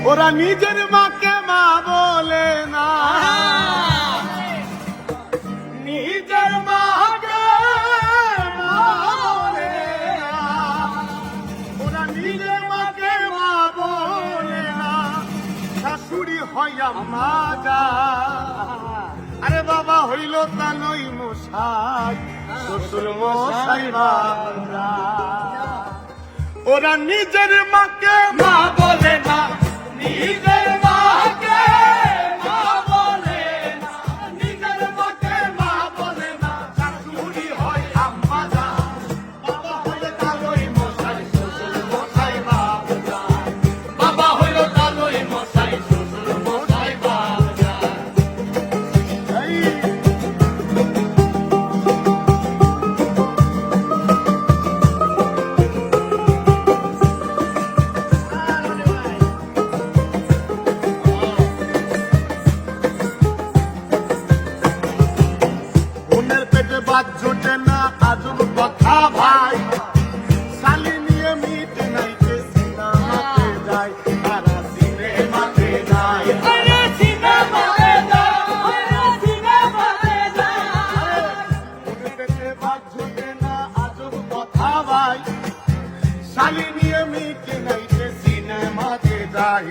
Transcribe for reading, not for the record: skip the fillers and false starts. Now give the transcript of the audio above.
ওরা নিজের মাকে মা বলে না, নিজের মাকে মা বলে না, ওরা নিজের মাকে মা বলে না, শাশুড়ি হয় আম্মা জান। আরে বাবা হইল তা নই মশাই, শ্বশুর মশাই বাবা, ওরা নিজের মাকে মা বলে না, নিজের মাকে মা বলে না, নিজের মাকে মা বলে না, শাশুড়ি হয় আম্মা জান। বাবা হইল তা নই মশাই, শ্বশুর মশাই বাবা জান। বাবা হইল তা নই মশাই, শ্বশুর মশাই বাবা জান। বাদ জোটে না আজব কথা ভাই, শালি নিয়ে মিট নাইতে সিনেমাতে যায়, তারা সিনেমাতে যায়, সিনেমাতে যায়, পেটে বাদ জোটে না আজব কথা ভাই, শালি নিয়ে মিট নাইতে সিনেমাতে যায়।